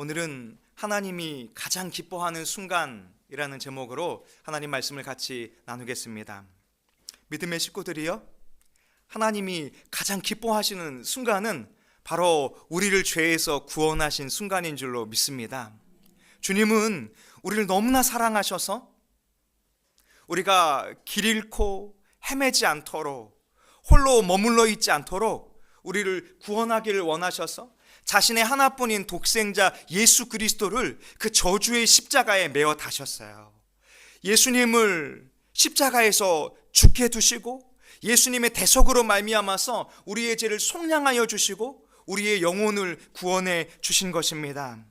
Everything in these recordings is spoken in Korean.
오늘은 하나님이 가장 기뻐하는 순간이라는 제목으로 하나님 말씀을 같이 나누겠습니다. 믿음의 식구들이요, 하나님이 가장 기뻐하시는 순간은 바로 우리를 죄에서 구원하신 순간인 줄로 믿습니다. 주님은 우리를 너무나 사랑하셔서 우리가 길 잃고 헤매지 않도록, 홀로 머물러 있지 않도록 우리를 구원하기를 원하셔서 자신의 하나뿐인 독생자 예수 그리스도를 그 저주의 십자가에 매어 다셨어요. 예수님을 십자가에서 죽게 두시고 예수님의 대속으로 말미암아서 우리의 죄를 속량하여 주시고 우리의 영혼을 구원해 주신 것입니다.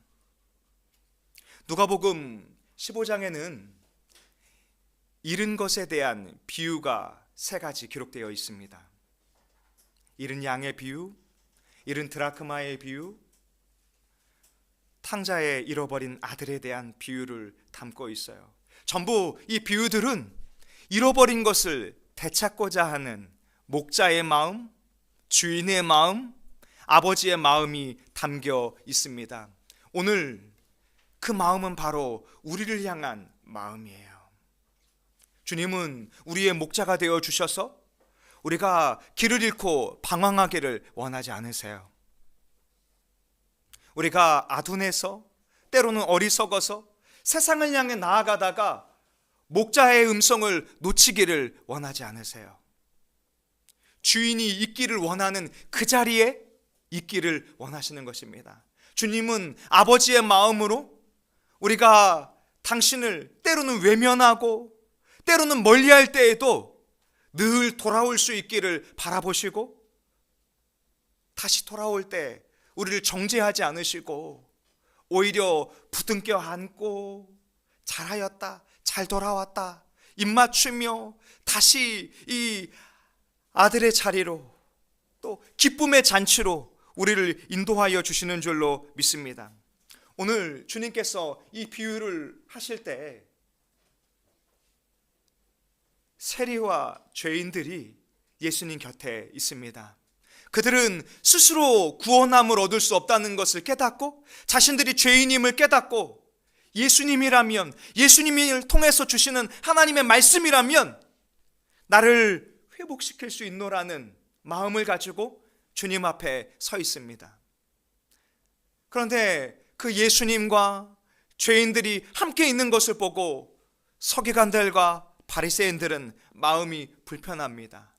누가복음 15장에는 잃은 것에 대한 비유가 세 가지 기록되어 있습니다. 잃은 양의 비유, 잃은 드라크마의 비유, 탕자의 잃어버린 아들에 대한 비유를 담고 있어요. 전부 이 비유들은 잃어버린 것을 되찾고자 하는 목자의 마음, 주인의 마음, 아버지의 마음이 담겨 있습니다. 오늘 그 마음은 바로 우리를 향한 마음이에요. 주님은 우리의 목자가 되어 주셔서 우리가 길을 잃고 방황하기를 원하지 않으세요. 우리가 아둔해서 때로는 어리석어서 세상을 향해 나아가다가 목자의 음성을 놓치기를 원하지 않으세요. 주인이 있기를 원하는 그 자리에 있기를 원하시는 것입니다. 주님은 아버지의 마음으로 우리가 당신을 때로는 외면하고 때로는 멀리할 때에도 늘 돌아올 수 있기를 바라보시고 다시 돌아올 때 우리를 정죄하지 않으시고 오히려 부둥켜 안고 잘하였다, 잘 돌아왔다 입맞추며 다시 이 아들의 자리로 또 기쁨의 잔치로 우리를 인도하여 주시는 줄로 믿습니다. 오늘 주님께서 이 비유를 하실 때 세리와 죄인들이 예수님 곁에 있습니다. 그들은 스스로 구원함을 얻을 수 없다는 것을 깨닫고 자신들이 죄인임을 깨닫고 예수님이라면, 예수님을 통해서 주시는 하나님의 말씀이라면 나를 회복시킬 수 있노라는 마음을 가지고 주님 앞에 서 있습니다. 그런데 그 예수님과 죄인들이 함께 있는 것을 보고 서기관들과 바리새인들은 마음이 불편합니다.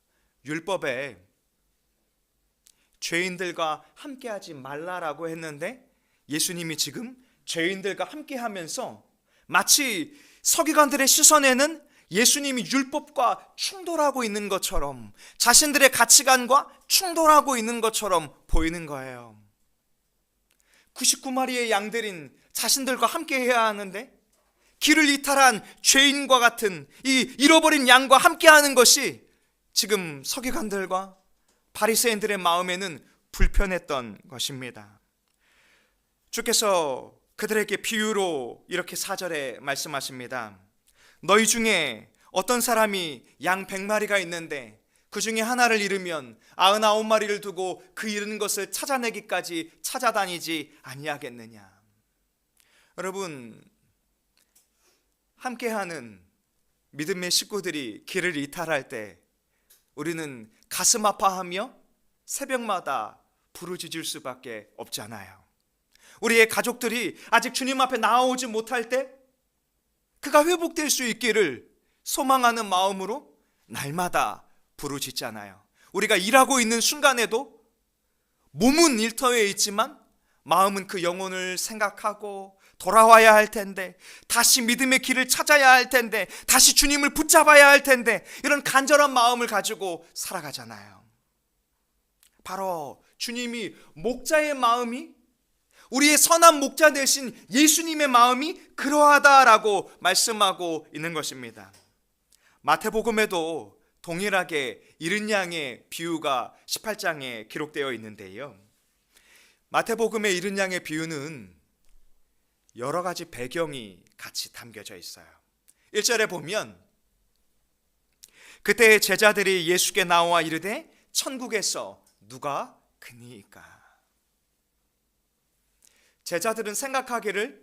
율법에 죄인들과 함께하지 말라라고 했는데 예수님이 지금 죄인들과 함께하면서 마치 서기관들의 시선에는 예수님이 율법과 충돌하고 있는 것처럼, 자신들의 가치관과 충돌하고 있는 것처럼 보이는 거예요. 99마리의 양들인 자신들과 함께 해야 하는데 길을 이탈한 죄인과 같은 이 잃어버린 양과 함께하는 것이 지금 서기관들과 바리새인들의 마음에는 불편했던 것입니다. 주께서 그들에게 비유로 이렇게 4절에 말씀하십니다. 너희 중에 어떤 사람이 양 100마리가 있는데 그 중에 하나를 잃으면 99마리를 두고 그 잃은 것을 찾아내기까지 찾아다니지 아니하겠느냐. 여러분, 함께하는 믿음의 식구들이 길을 이탈할 때 우리는 가슴 아파하며 새벽마다 부르짖을 수밖에 없잖아요. 우리의 가족들이 아직 주님 앞에 나아오지 못할 때 그가 회복될 수 있기를 소망하는 마음으로 날마다 부르짖잖아요. 우리가 일하고 있는 순간에도 몸은 일터에 있지만 마음은 그 영혼을 생각하고 돌아와야 할 텐데, 다시 믿음의 길을 찾아야 할 텐데, 다시 주님을 붙잡아야 할 텐데, 이런 간절한 마음을 가지고 살아가잖아요. 바로 주님이 목자의 마음이, 우리의 선한 목자 되신 예수님의 마음이 그러하다라고 말씀하고 있는 것입니다. 마태복음에도 동일하게 잃은 양의 비유가 18장에 기록되어 있는데요. 마태복음의 잃은 양의 비유는 여러 가지 배경이 같이 담겨져 있어요. 1절에 보면 그때 제자들이 예수께 나와 이르되 천국에서 누가 그니이까. 제자들은 생각하기를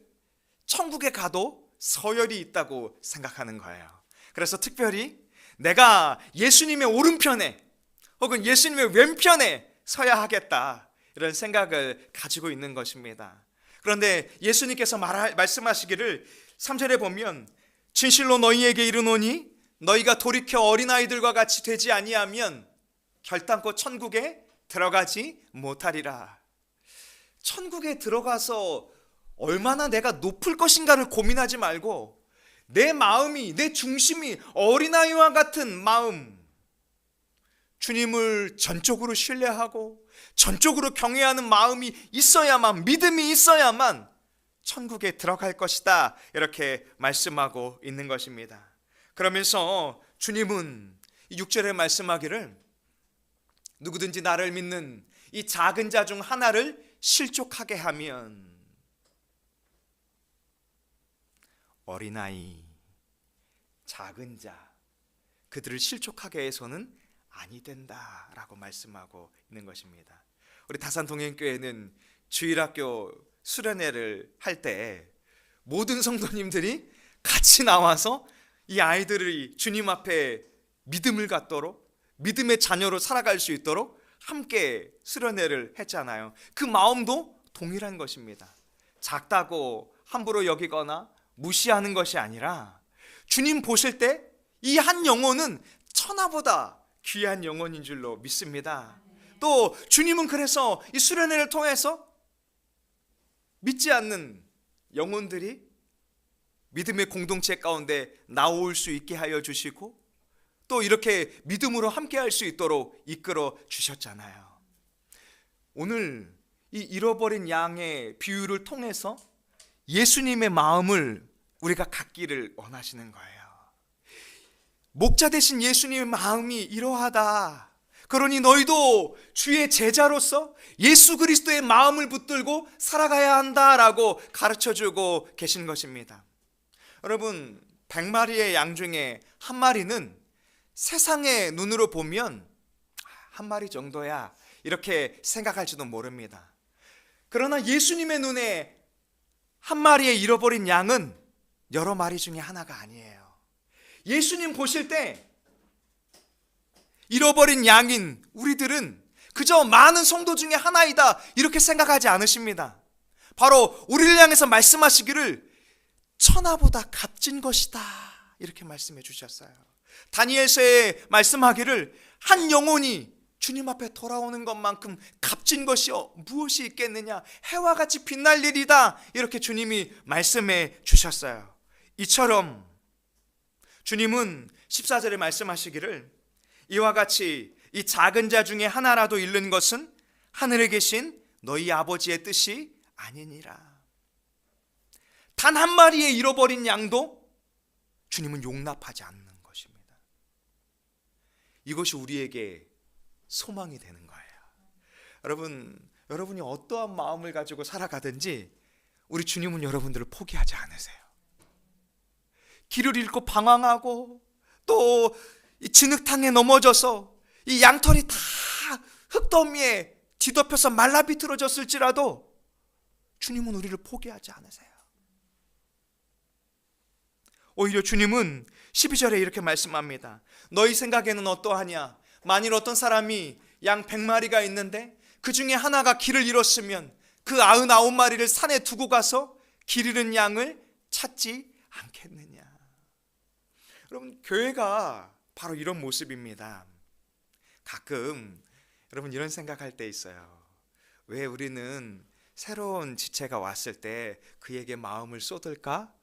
천국에 가도 서열이 있다고 생각하는 거예요. 그래서 특별히 내가 예수님의 오른편에 혹은 예수님의 왼편에 서야 하겠다, 이런 생각을 가지고 있는 것입니다. 그런데 예수님께서 말씀하시기를 3절에 보면 진실로 너희에게 이르노니 너희가 돌이켜 어린아이들과 같이 되지 아니하면 결단코 천국에 들어가지 못하리라. 천국에 들어가서 얼마나 내가 높을 것인가를 고민하지 말고 내 마음이, 내 중심이 어린아이와 같은 마음, 주님을 전적으로 신뢰하고 전적으로 경외하는 마음이 있어야만, 믿음이 있어야만 천국에 들어갈 것이다, 이렇게 말씀하고 있는 것입니다. 그러면서 주님은 6절에 말씀하기를 누구든지 나를 믿는 이 작은 자 중 하나를 실족하게 하면, 어린아이, 작은 자, 그들을 실족하게 해서는 아니 된다라고 말씀하고 있는 것입니다. 우리 다산동행교회는 주일학교 수련회를 할 때 모든 성도님들이 같이 나와서 이 아이들이 주님 앞에 믿음을 갖도록, 믿음의 자녀로 살아갈 수 있도록 함께 수련회를 했잖아요. 그 마음도 동일한 것입니다. 작다고 함부로 여기거나 무시하는 것이 아니라 주님 보실 때 이 한 영혼은 천하보다 귀한 영혼인 줄로 믿습니다. 또 주님은 그래서 이 수련회를 통해서 믿지 않는 영혼들이 믿음의 공동체 가운데 나올 수 있게 하여 주시고 또 이렇게 믿음으로 함께 할 수 있도록 이끌어 주셨잖아요. 오늘 이 잃어버린 양의 비유를 통해서 예수님의 마음을 우리가 갖기를 원하시는 거예요. 목자 되신 예수님의 마음이 이러하다. 그러니 너희도 주의 제자로서 예수 그리스도의 마음을 붙들고 살아가야 한다라고 가르쳐주고 계신 것입니다. 여러분, 100마리의 양 중에 한 마리는 세상의 눈으로 보면 한 마리 정도야, 이렇게 생각할지도 모릅니다. 그러나 예수님의 눈에 한 마리의 잃어버린 양은 여러 마리 중에 하나가 아니에요. 예수님 보실 때 잃어버린 양인 우리들은 그저 많은 성도 중에 하나이다, 이렇게 생각하지 않으십니다. 바로 우리를 향해서 말씀하시기를 천하보다 값진 것이다, 이렇게 말씀해 주셨어요. 다니엘서에 말씀하기를 한 영혼이 주님 앞에 돌아오는 것만큼 값진 것이 무엇이 있겠느냐, 해와 같이 빛날 일이다, 이렇게 주님이 말씀해 주셨어요. 이처럼 주님은 14절에 말씀하시기를 이와 같이 이 작은 자 중에 하나라도 잃는 것은 하늘에 계신 너희 아버지의 뜻이 아니니라. 단 한 마리의 잃어버린 양도 주님은 용납하지 않는 것입니다. 이것이 우리에게 소망이 되는 거예요. 여러분이 어떠한 마음을 가지고 살아가든지 우리 주님은 여러분들을 포기하지 않으세요. 길을 잃고 방황하고 또 이 진흙탕에 넘어져서 이 양털이 다 흙더미에 뒤덮여서 말라 비틀어졌을지라도 주님은 우리를 포기하지 않으세요. 오히려 주님은 12절에 이렇게 말씀합니다. 너희 생각에는 어떠하냐? 만일 어떤 사람이 양 100마리가 있는데 그 중에 하나가 길을 잃었으면 그 99마리를 산에 두고 가서 길 잃은 양을 찾지 않겠느냐. 여러분, 교회가 바로 이런 모습입니다. 가끔 여러분 이런 생각할 때 있어요. 왜 우리는 새로운 지체가 왔을 때 그에게 마음을 쏟을까?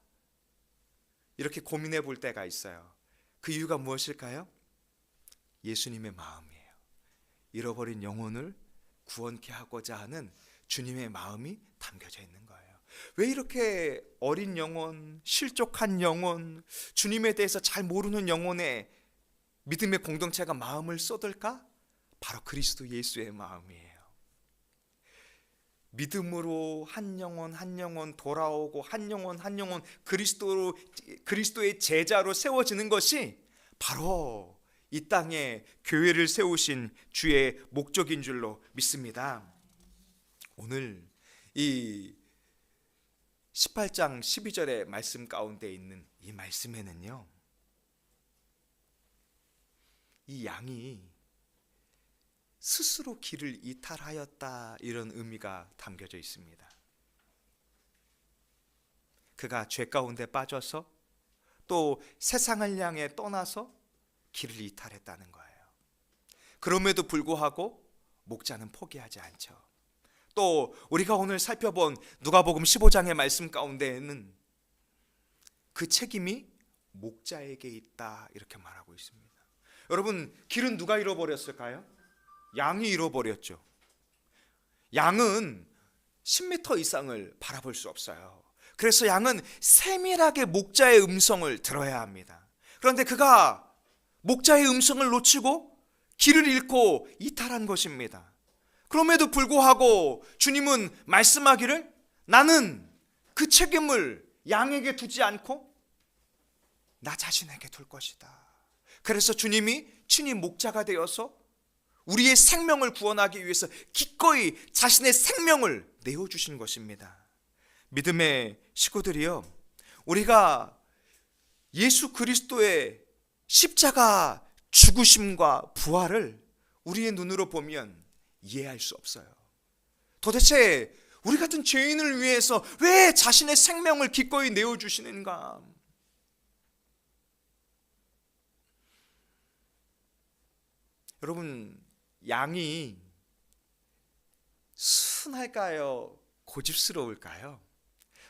이렇게 고민해 볼 때가 있어요. 그 이유가 무엇일까요? 예수님의 마음이에요. 잃어버린 영혼을 구원케 하고자 하는 주님의 마음이 담겨져 있는 거예요. 왜 이렇게 어린 영혼, 실족한 영혼, 주님에 대해서 잘 모르는 영혼의 믿음의 공동체가 마음을 쏟을까? 바로 그리스도 예수의 마음이에요. 믿음으로 한 영혼 한 영혼 돌아오고 한 영혼 한 영혼 그리스도의 제자로 세워지는 것이 바로 이 땅에 교회를 세우신 주의 목적인 줄로 믿습니다. 오늘 이 18장 12절의 말씀 가운데 있는 이 말씀에는요, 이 양이 스스로 길을 이탈하였다, 이런 의미가 담겨져 있습니다. 그가 죄 가운데 빠져서 또 세상을 향해 떠나서 길을 이탈했다는 거예요. 그럼에도 불구하고 목자는 포기하지 않죠. 또 우리가 오늘 살펴본 누가복음 15장의 말씀 가운데에는 그 책임이 목자에게 있다, 이렇게 말하고 있습니다. 여러분, 길은 누가 잃어버렸을까요? 양이 잃어버렸죠. 양은 10m 이상을 바라볼 수 없어요. 그래서 양은 세밀하게 목자의 음성을 들어야 합니다. 그런데 그가 목자의 음성을 놓치고 길을 잃고 이탈한 것입니다. 그럼에도 불구하고 주님은 말씀하기를, 나는 그 책임을 양에게 두지 않고 나 자신에게 둘 것이다. 그래서 주님이 친히 목자가 되어서 우리의 생명을 구원하기 위해서 기꺼이 자신의 생명을 내어주신 것입니다. 믿음의 식구들이요, 우리가 예수 그리스도의 십자가 죽으심과 부활을 우리의 눈으로 보면 이해할 수 없어요. 도대체 우리 같은 죄인을 위해서 왜 자신의 생명을 기꺼이 내어주시는가? 여러분, 양이 순할까요? 고집스러울까요?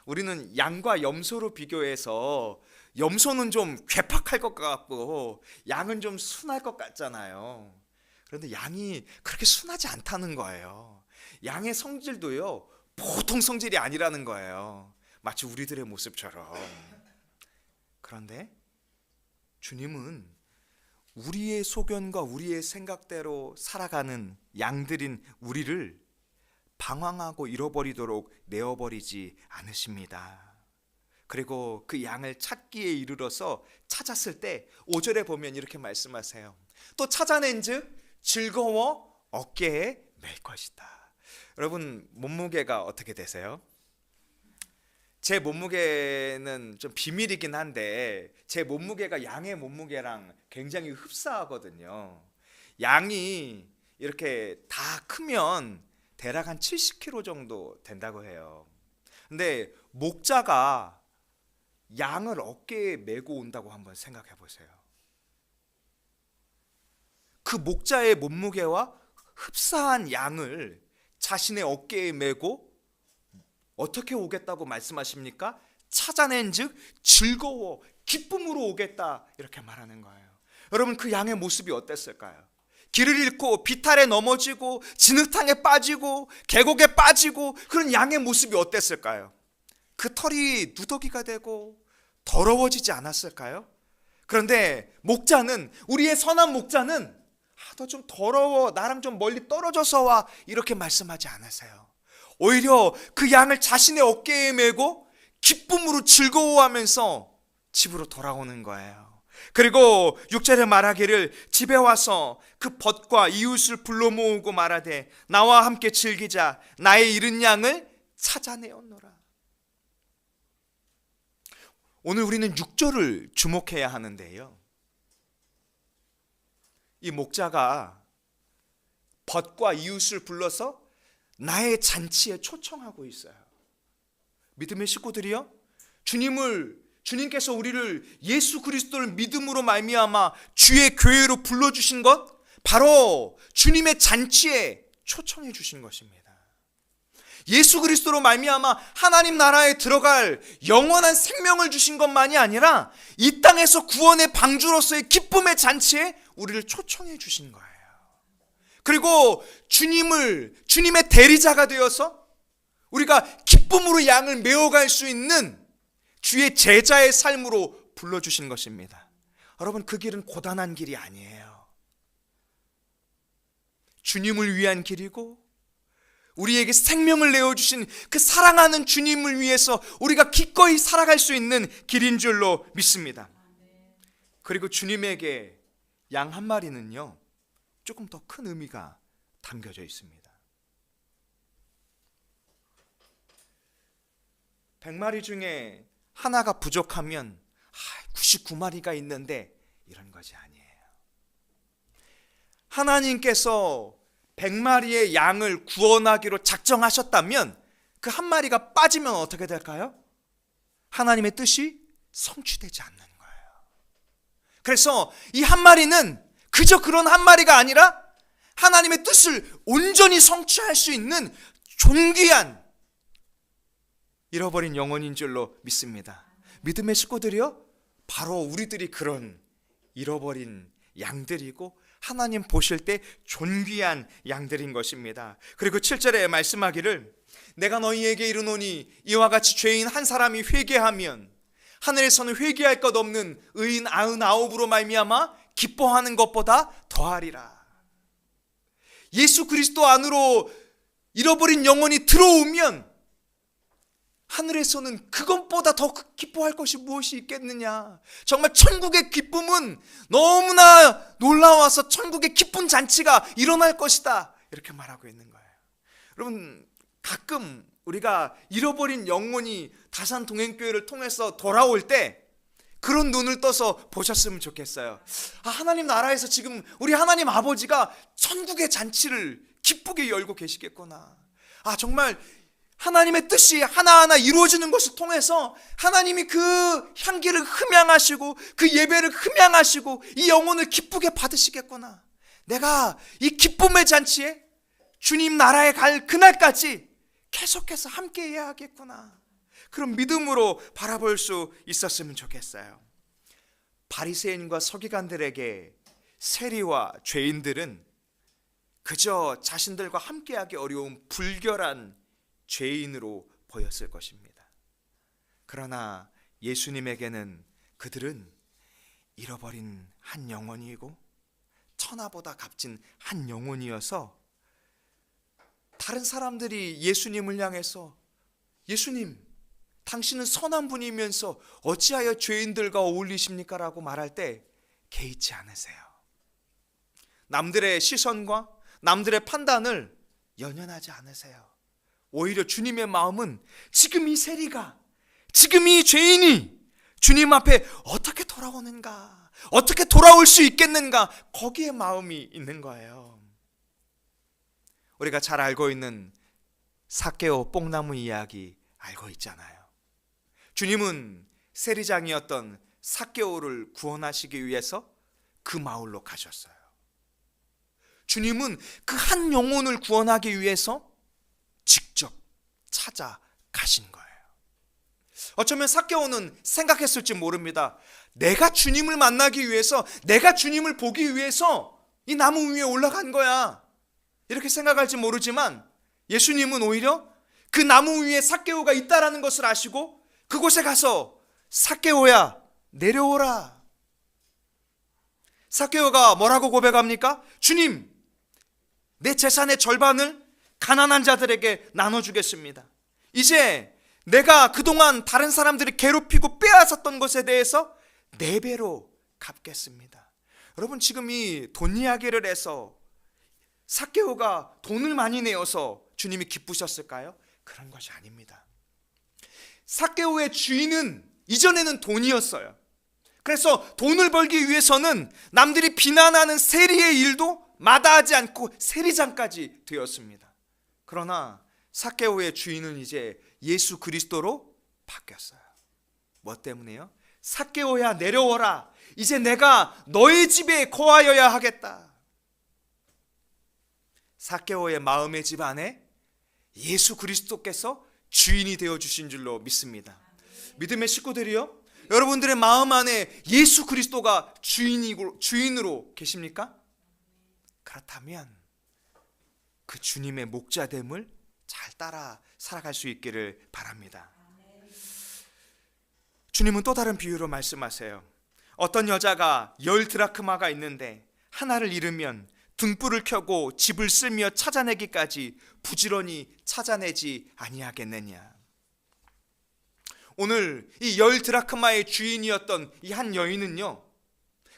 우리는 양과 염소로 비교해서 염소는 좀 괴팍할 것 같고 양은 좀 순할 것 같잖아요. 그런데 양이 그렇게 순하지 않다는 거예요. 양의 성질도요, 보통 성질이 아니라는 거예요. 마치 우리들의 모습처럼. 그런데 주님은 우리의 소견과 우리의 생각대로 살아가는 양들인 우리를 방황하고 잃어버리도록 내어버리지 않으십니다. 그리고 그 양을 찾기에 이르러서 찾았을 때 5절에 보면 이렇게 말씀하세요. 또 찾아낸즉 즐거워 어깨에 맬 것이다. 여러분, 몸무게가 어떻게 되세요? 제 몸무게는 좀 비밀이긴 한데 제 몸무게가 양의 몸무게랑 굉장히 흡사하거든요. 양이 이렇게 다 크면 대략 한 70kg 정도 된다고 해요. 근데 목자가 양을 어깨에 메고 온다고 한번 생각해 보세요. 그 목자의 몸무게와 흡사한 양을 자신의 어깨에 메고 어떻게 오겠다고 말씀하십니까? 찾아낸즉 즐거워 기쁨으로 오겠다, 이렇게 말하는 거예요. 여러분, 그 양의 모습이 어땠을까요? 길을 잃고 비탈에 넘어지고 진흙탕에 빠지고 계곡에 빠지고 그런 양의 모습이 어땠을까요? 그 털이 누더기가 되고 더러워지지 않았을까요? 그런데 목자는, 우리의 선한 목자는 너 좀 더러워, 나랑 좀 멀리 떨어져서 와, 이렇게 말씀하지 않으세요. 오히려 그 양을 자신의 어깨에 메고 기쁨으로 즐거워하면서 집으로 돌아오는 거예요. 그리고 6절에 말하기를, 집에 와서 그 벗과 이웃을 불러 모으고 말하되 나와 함께 즐기자, 나의 잃은 양을 찾아내었노라. 오늘 우리는 6절을 주목해야 하는데요, 이 목자가 벗과 이웃을 불러서 나의 잔치에 초청하고 있어요. 믿음의 식구들이요, 주님께서 우리를 예수 그리스도를 믿음으로 말미암아 주의 교회로 불러주신 것, 바로 주님의 잔치에 초청해 주신 것입니다. 예수 그리스도로 말미암아 하나님 나라에 들어갈 영원한 생명을 주신 것만이 아니라 이 땅에서 구원의 방주로서의 기쁨의 잔치에 우리를 초청해 주신 거예요. 그리고 주님의 대리자가 되어서 우리가 기쁨으로 양을 메어갈 수 있는 주의 제자의 삶으로 불러주신 것입니다. 여러분, 그 길은 고단한 길이 아니에요. 주님을 위한 길이고 우리에게 생명을 내어주신 그 사랑하는 주님을 위해서 우리가 기꺼이 살아갈 수 있는 길인 줄로 믿습니다. 그리고 주님에게 양 한 마리는요, 조금 더 큰 의미가 담겨져 있습니다. 100마리 중에 하나가 부족하면 99마리가 있는데 이런 것이 아니에요. 하나님께서 100마리의 양을 구원하기로 작정하셨다면 그 한 마리가 빠지면 어떻게 될까요? 하나님의 뜻이 성취되지 않는 거예요. 그래서 이 한 마리는 그저 그런 한 마리가 아니라 하나님의 뜻을 온전히 성취할 수 있는 존귀한 잃어버린 영혼인 줄로 믿습니다. 믿음의 식구들이요, 바로 우리들이 그런 잃어버린 양들이고 하나님 보실 때 존귀한 양들인 것입니다. 그리고 7절에 말씀하기를 내가 너희에게 이르노니 이와 같이 죄인 한 사람이 회개하면 하늘에서는 회개할 것 없는 의인 99으로 말미암아 기뻐하는 것보다 더하리라. 예수 그리스도 안으로 잃어버린 영혼이 들어오면 하늘에서는 그것보다 더 기뻐할 것이 무엇이 있겠느냐. 정말 천국의 기쁨은 너무나 놀라워서 천국의 기쁜 잔치가 일어날 것이다, 이렇게 말하고 있는 거예요. 여러분, 가끔 우리가 잃어버린 영혼이 다산 동행교회를 통해서 돌아올 때 그런 눈을 떠서 보셨으면 좋겠어요. 하나님 나라에서 지금 우리 하나님 아버지가 천국의 잔치를 기쁘게 열고 계시겠구나. 정말 하나님의 뜻이 하나하나 이루어지는 것을 통해서 하나님이 그 향기를 흠양하시고 그 예배를 흠양하시고 이 영혼을 기쁘게 받으시겠구나. 내가 이 기쁨의 잔치에 주님 나라에 갈 그날까지 계속해서 함께해야 하겠구나. 그런 믿음으로 바라볼 수 있었으면 좋겠어요. 바리새인과 서기관들에게 세리와 죄인들은 그저 자신들과 함께하기 어려운 불결한 죄인으로 보였을 것입니다. 그러나 예수님에게는 그들은 잃어버린 한 영혼이고 천하보다 값진 한 영혼이어서 다른 사람들이 예수님을 향해서 예수님, 당신은 선한 분이면서 어찌하여 죄인들과 어울리십니까? 라고 말할 때 개의치 않으세요. 남들의 시선과 남들의 판단을 연연하지 않으세요. 오히려 주님의 마음은 지금 이 세리가, 지금 이 죄인이 주님 앞에 어떻게 돌아오는가, 어떻게 돌아올 수 있겠는가, 거기에 마음이 있는 거예요. 우리가 잘 알고 있는 삭개오 뽕나무 이야기 알고 있잖아요. 주님은 세리장이었던 삭개오를 구원하시기 위해서 그 마을로 가셨어요. 주님은 그 한 영혼을 구원하기 위해서 직접 찾아가신 거예요. 어쩌면 삭개오는 생각했을지 모릅니다. 내가 주님을 만나기 위해서, 내가 주님을 보기 위해서 이 나무 위에 올라간 거야, 이렇게 생각할지 모르지만 예수님은 오히려 그 나무 위에 삭개오가 있다라는 것을 아시고 그곳에 가서 삭개오야, 내려오라. 삭개오가 뭐라고 고백합니까? 주님, 내 재산의 절반을 가난한 자들에게 나눠주겠습니다. 이제 내가 그동안 다른 사람들이 괴롭히고 빼앗았던 것에 대해서 4배로 갚겠습니다. 여러분, 지금 이 돈 이야기를 해서 삭개오가 돈을 많이 내어서 주님이 기쁘셨을까요? 그런 것이 아닙니다. 삭개오의 주인은 이전에는 돈이었어요. 그래서 돈을 벌기 위해서는 남들이 비난하는 세리의 일도 마다하지 않고 세리장까지 되었습니다. 그러나 삭개오의 주인은 이제 예수 그리스도로 바뀌었어요. 뭐 때문에요? 삭개오야, 내려오라. 이제 내가 너의 집에 거하여야 하겠다. 삭개오의 마음의 집 안에 예수 그리스도께서 주인이 되어주신 줄로 믿습니다. 믿음의 식구들이요, 여러분들의 마음 안에 예수 그리스도가 주인으로 계십니까? 그렇다면 그 주님의 목자됨을 잘 따라 살아갈 수 있기를 바랍니다. 주님은 또 다른 비유로 말씀하세요. 어떤 여자가 10드라크마가 있는데 하나를 잃으면 등불을 켜고 집을 쓸며 찾아내기까지 부지런히 찾아내지 아니하겠느냐. 오늘 이 10드라크마의 주인이었던 이 한 여인은요,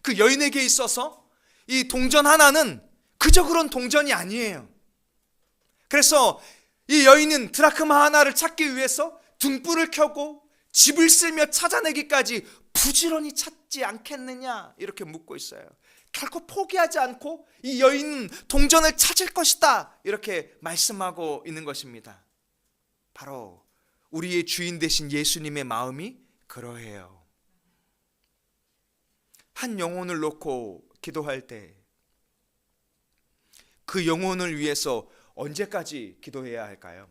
그 여인에게 있어서 이 동전 하나는 그저 그런 동전이 아니에요. 그래서 이 여인은 드라크마 하나를 찾기 위해서 등불을 켜고 집을 쓸며 찾아내기까지 부지런히 찾지 않겠느냐 이렇게 묻고 있어요. 결코 포기하지 않고 이 여인은 동전을 찾을 것이다 이렇게 말씀하고 있는 것입니다. 바로 우리의 주인 되신 예수님의 마음이 그러해요. 한 영혼을 놓고 기도할 때 그 영혼을 위해서 언제까지 기도해야 할까요?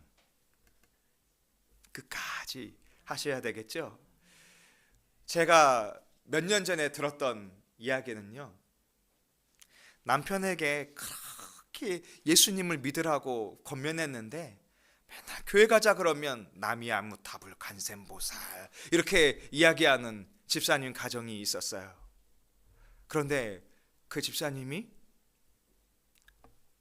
끝까지 하셔야 되겠죠. 제가 몇 년 전에 들었던 이야기는요, 남편에게 그렇게 예수님을 믿으라고 권면했는데 맨날 교회 가자 그러면 남이아무타불 간센보살 이렇게 이야기하는 집사님 가정이 있었어요. 그런데 그 집사님이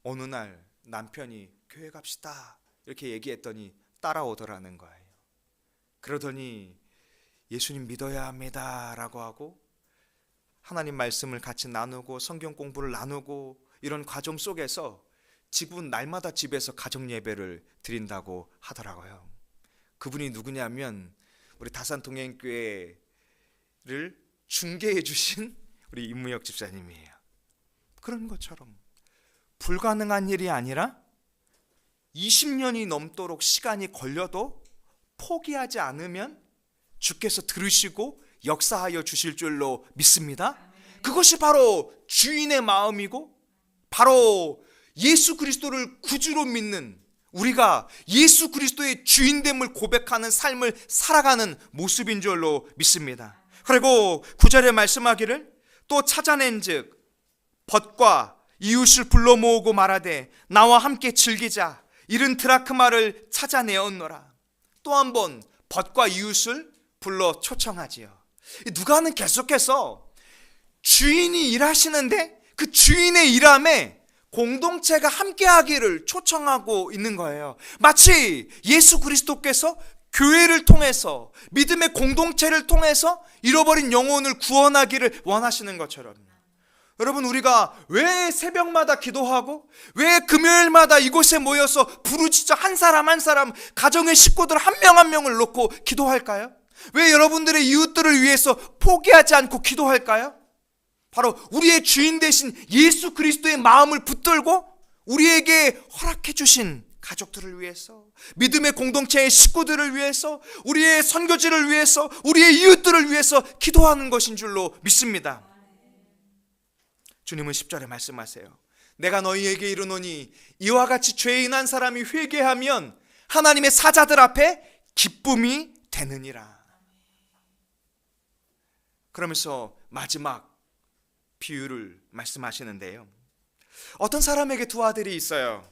어느 날 남편이 교회 갑시다 이렇게 얘기했더니 따라오더라는 거예요. 그러더니 예수님 믿어야 합니다 라고 하고 하나님 말씀을 같이 나누고 성경 공부를 나누고 이런 과정 속에서 지금 날마다 집에서 가정 예배를 드린다고 하더라고요. 그분이 누구냐면 우리 다산동행교회를 중개해 주신 우리 임무혁 집사님이에요. 그런 것처럼 불가능한 일이 아니라 20년이 넘도록 시간이 걸려도 포기하지 않으면 주께서 들으시고 역사하여 주실 줄로 믿습니다. 그것이 바로 주인의 마음이고 바로 예수 그리스도를 구주로 믿는 우리가 예수 그리스도의 주인됨을 고백하는 삶을 살아가는 모습인 줄로 믿습니다. 그리고 9절에 말씀하기를 또 찾아낸즉 벗과 이웃을 불러 모으고 말하되 나와 함께 즐기자 이른 드라크마를 찾아내었노라. 또 한 번 벗과 이웃을 불러 초청하지요. 누가는 계속해서 주인이 일하시는데 그 주인의 일함에 공동체가 함께하기를 초청하고 있는 거예요. 마치 예수 그리스도께서 교회를 통해서 믿음의 공동체를 통해서 잃어버린 영혼을 구원하기를 원하시는 것처럼. 여러분, 우리가 왜 새벽마다 기도하고 왜 금요일마다 이곳에 모여서 부르짖어 한 사람 한 사람 가정의 식구들 한 명 한 명을 놓고 기도할까요? 왜 여러분들의 이웃들을 위해서 포기하지 않고 기도할까요? 바로 우리의 주인 되신 예수 그리스도의 마음을 붙들고 우리에게 허락해 주신 가족들을 위해서, 믿음의 공동체의 식구들을 위해서, 우리의 선교지를 위해서, 우리의 이웃들을 위해서 기도하는 것인 줄로 믿습니다. 주님은 10절에 말씀하세요. 내가 너희에게 이르노니 이와 같이 죄인 한 사람이 회개하면 하나님의 사자들 앞에 기쁨이 되느니라. 그러면서 마지막 비유를 말씀하시는데요. 어떤 사람에게 두 아들이 있어요.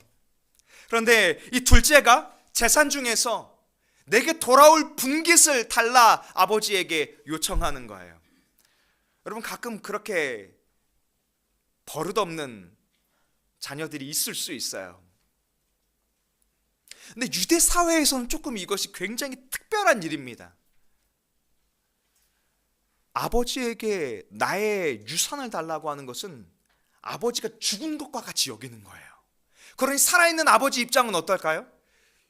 그런데 이 둘째가 재산 중에서 내게 돌아올 분깃을 달라 아버지에게 요청하는 거예요. 여러분, 가끔 그렇게 버릇없는 자녀들이 있을 수 있어요. 근데 유대 사회에서는 조금 이것이 굉장히 특별한 일입니다. 아버지에게 나의 유산을 달라고 하는 것은 아버지가 죽은 것과 같이 여기는 거예요. 그러니 살아있는 아버지 입장은 어떨까요?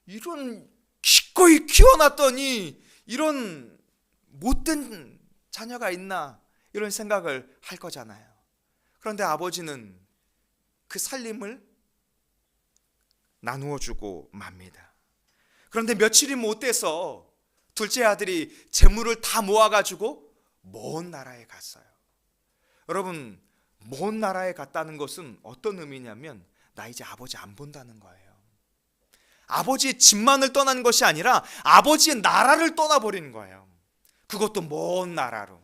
이런 기꺼이 키워놨더니 이런 못된 자녀가 있나 이런 생각을 할 거잖아요. 그런데 아버지는 그 살림을 나누어 주고 맙니다. 그런데 며칠이 못 돼서 둘째 아들이 재물을 다 모아가지고 먼 나라에 갔어요. 여러분, 먼 나라에 갔다는 것은 어떤 의미냐면 나 이제 아버지 안 본다는 거예요. 아버지의 집만을 떠난 것이 아니라 아버지의 나라를 떠나버리는 거예요. 그것도 먼 나라로.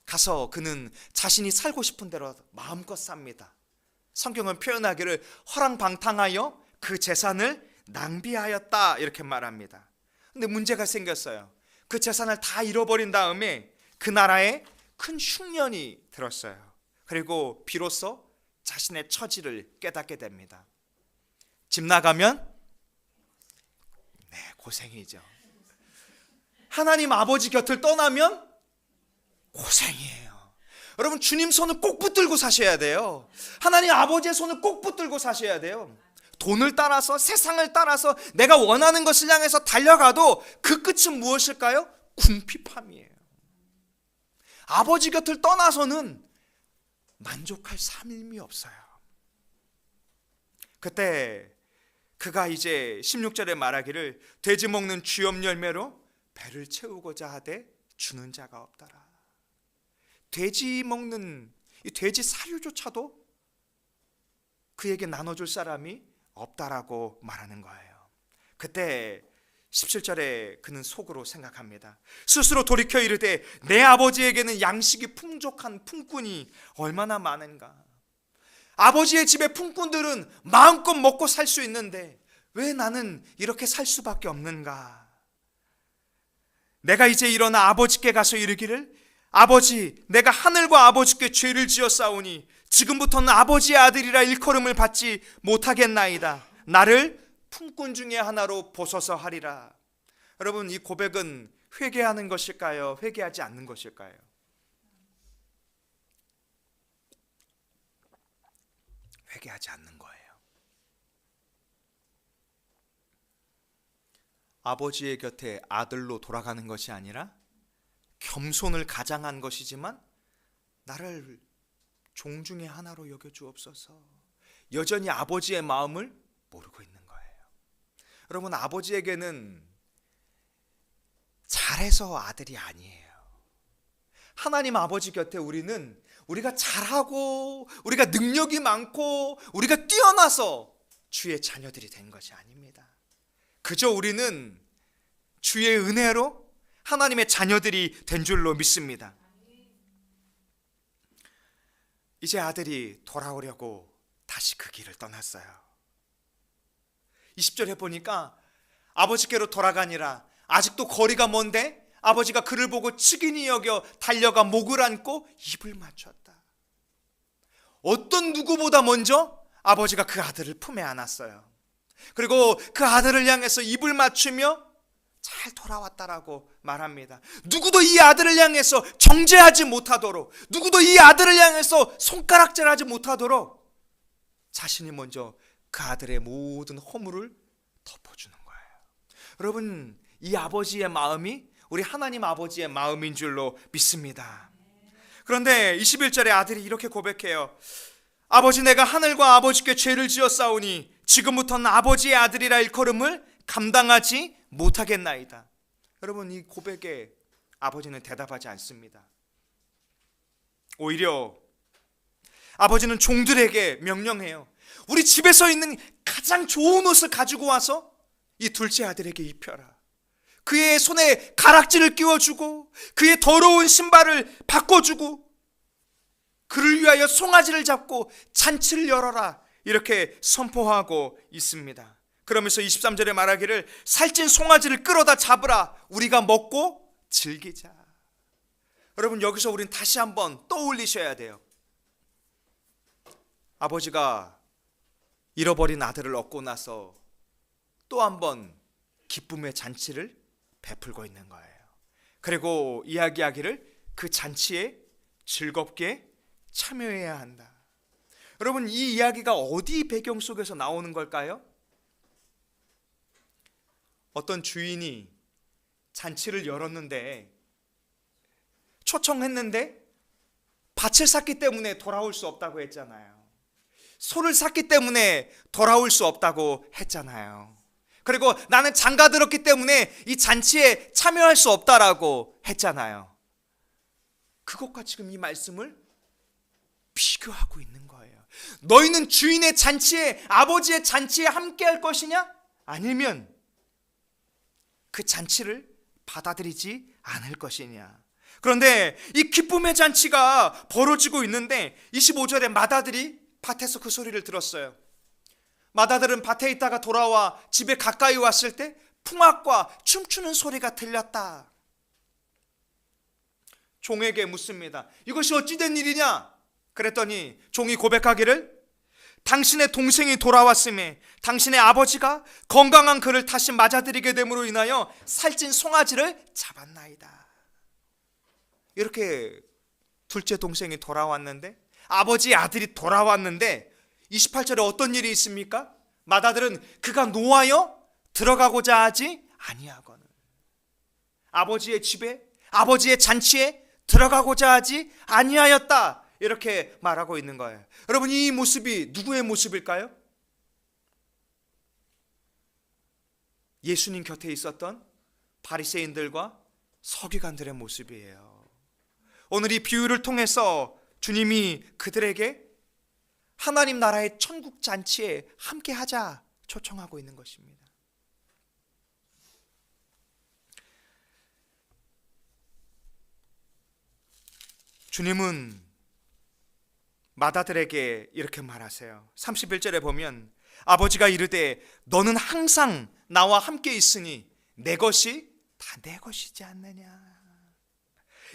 가서 그는 자신이 살고 싶은 대로 마음껏 삽니다. 성경은 표현하기를 허랑방탕하여 그 재산을 낭비하였다 이렇게 말합니다. 근데 문제가 생겼어요. 그 재산을 다 잃어버린 다음에 그 나라에 큰 흉년이 들었어요. 그리고 비로소 자신의 처지를 깨닫게 됩니다. 집 나가면 고생이죠. 하나님 아버지 곁을 떠나면 고생이에요. 여러분, 주님 손을 꼭 붙들고 사셔야 돼요. 하나님 아버지의 손을 꼭 붙들고 사셔야 돼요. 돈을 따라서, 세상을 따라서 내가 원하는 것을 향해서 달려가도 그 끝은 무엇일까요? 궁핍함이에요. 아버지 곁을 떠나서는 만족할 삶이 없어요. 그때 그가 이제 16절에 말하기를 돼지 먹는 쥐염 열매로 배를 채우고자 하되 주는 자가 없더라. 돼지 먹는 이 돼지 사료조차도 그에게 나눠줄 사람이 없다라고 말하는 거예요. 그때 17절에 그는 속으로 생각합니다. 스스로 돌이켜 이르되 내 아버지에게는 양식이 풍족한 품꾼이 얼마나 많은가. 아버지의 집의 품꾼들은 마음껏 먹고 살 수 있는데 왜 나는 이렇게 살 수밖에 없는가. 내가 이제 일어나 아버지께 가서 이르기를 아버지, 내가 하늘과 아버지께 죄를 지었사오니 지금부터는 아버지의 아들이라 일컬음을 받지 못하겠나이다. 나를 품꾼 중에 하나로 보소서 하리라. 여러분, 이 고백은 회개하는 것일까요? 회개하지 않는 것일까요? 회개하지 않는 거예요. 아버지의 곁에 아들로 돌아가는 것이 아니라 겸손을 가장한 것이지만 나를 종 중에 하나로 여겨주옵소서. 여전히 아버지의 마음을 모르고 있는 거예요. 여러분, 아버지에게는 잘해서 아들이 아니에요. 하나님 아버지 곁에 우리가 잘하고 우리가 능력이 많고 우리가 뛰어나서 주의 자녀들이 된 것이 아닙니다. 그저 우리는 주의 은혜로 하나님의 자녀들이 된 줄로 믿습니다. 이제 아들이 돌아오려고 다시 그 길을 떠났어요. 20절에 보니까 아버지께로 돌아가니라. 아직도 거리가 먼데 아버지가 그를 보고 측은히 여겨 달려가 목을 안고 입을 맞췄다. 어떤 누구보다 먼저 아버지가 그 아들을 품에 안았어요. 그리고 그 아들을 향해서 입을 맞추며 잘 돌아왔다라고 말합니다. 누구도 이 아들을 향해서 정죄하지 못하도록, 누구도 이 아들을 향해서 손가락질하지 못하도록 자신이 먼저 그 아들의 모든 허물을 덮어주는 거예요. 여러분, 이 아버지의 마음이 우리 하나님 아버지의 마음인 줄로 믿습니다. 그런데 21절에 아들이 이렇게 고백해요. 아버지, 내가 하늘과 아버지께 죄를 지었사오니 지금부터는 아버지의 아들이라 일컬음을 감당하지 못하겠나이다. 여러분, 이 고백에 아버지는 대답하지 않습니다. 오히려 아버지는 종들에게 명령해요. 우리 집에서 있는 가장 좋은 옷을 가지고 와서 이 둘째 아들에게 입혀라. 그의 손에 가락지를 끼워주고 그의 더러운 신발을 바꿔주고 그를 위하여 송아지를 잡고 잔치를 열어라. 이렇게 선포하고 있습니다. 그러면서 23절에 말하기를 살찐 송아지를 끌어다 잡으라. 우리가 먹고 즐기자. 여러분, 여기서 우린 다시 한번 떠올리셔야 돼요. 아버지가 잃어버린 아들을 얻고 나서 또 한번 기쁨의 잔치를 베풀고 있는 거예요. 그리고 이야기하기를 그 잔치에 즐겁게 참여해야 한다. 여러분, 이 이야기가 어디 배경 속에서 나오는 걸까요? 어떤 주인이 잔치를 열었는데 초청했는데 밭을 샀기 때문에 돌아올 수 없다고 했잖아요. 소를 샀기 때문에 돌아올 수 없다고 했잖아요. 그리고 나는 장가 들었기 때문에 이 잔치에 참여할 수 없다라고 했잖아요. 그것과 지금 이 말씀을 비교하고 있는 거예요. 너희는 주인의 잔치에, 아버지의 잔치에 함께 할 것이냐? 아니면 그 잔치를 받아들이지 않을 것이냐? 그런데 이 기쁨의 잔치가 벌어지고 있는데 25절에 맏아들이 밭에서 그 소리를 들었어요. 맏아들은 밭에 있다가 돌아와 집에 가까이 왔을 때 풍악과 춤추는 소리가 들렸다. 종에게 묻습니다. 이것이 어찌된 일이냐? 그랬더니 종이 고백하기를 당신의 동생이 돌아왔음에 당신의 아버지가 건강한 그를 다시 맞아들이게 됨으로 인하여 살찐 송아지를 잡았나이다. 이렇게 둘째 동생이 돌아왔는데, 아버지의 아들이 돌아왔는데 28절에 어떤 일이 있습니까? 마다들은 그가 노하여 들어가고자 하지 아니하거늘. 아버지의 집에, 아버지의 잔치에 들어가고자 하지 아니하였다, 이렇게 말하고 있는 거예요. 여러분, 이 모습이 누구의 모습일까요? 예수님 곁에 있었던 바리새인들과 서기관들의 모습이에요. 오늘 이 비유를 통해서 주님이 그들에게 하나님 나라의 천국 잔치에 함께 하자 초청하고 있는 것입니다. 주님은 마다들에게 이렇게 말하세요. 31절에 보면 아버지가 이르되 너는 항상 나와 함께 있으니 내 것이 다 내 것이지 않느냐.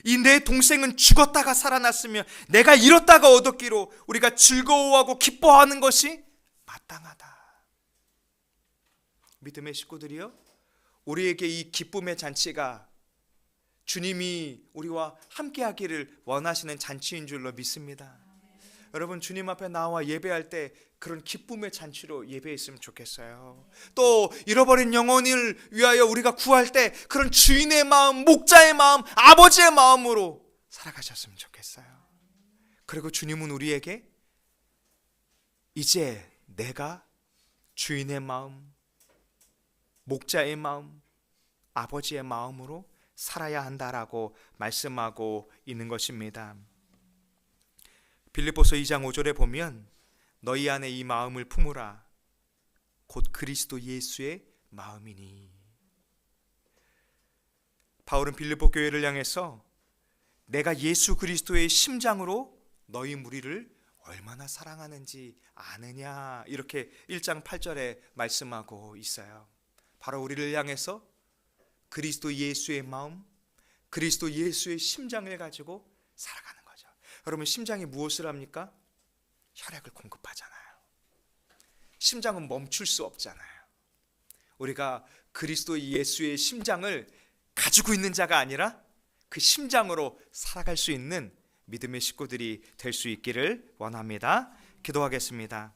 이 내 동생은 죽었다가 살아났으며 내가 잃었다가 얻었기로 우리가 즐거워하고 기뻐하는 것이 마땅하다. 믿음의 식구들이요, 우리에게 이 기쁨의 잔치가 주님이 우리와 함께 하기를 원하시는 잔치인 줄로 믿습니다. 여러분, 주님 앞에 나와 예배할 때 그런 기쁨의 잔치로 예배했으면 좋겠어요. 또 잃어버린 영혼을 위하여 우리가 구할 때 그런 주인의 마음, 목자의 마음, 아버지의 마음으로 살아가셨으면 좋겠어요. 그리고 주님은 우리에게 이제 내가 주인의 마음, 목자의 마음, 아버지의 마음으로 살아야 한다라고 말씀하고 있는 것입니다. 빌립보서 2장 5절에 보면 너희 안에 이 마음을 품으라 곧 그리스도 예수의 마음이니. 바울은 빌립보 교회를 향해서 내가 예수 그리스도의 심장으로 너희 무리를 얼마나 사랑하는지 아느냐, 이렇게 1장 8절에 말씀하고 있어요. 바로 우리를 향해서 그리스도 예수의 마음, 그리스도 예수의 심장을 가지고 살아가는 거죠. 여러분, 심장이 무엇을 합니까? 혈액을 공급하잖아요. 심장은 멈출 수 없잖아요. 우리가 그리스도 예수의 심장을 가지고 있는 자가 아니라 그 심장으로 살아갈 수 있는 믿음의 식구들이 될 수 있기를 원합니다. 기도하겠습니다.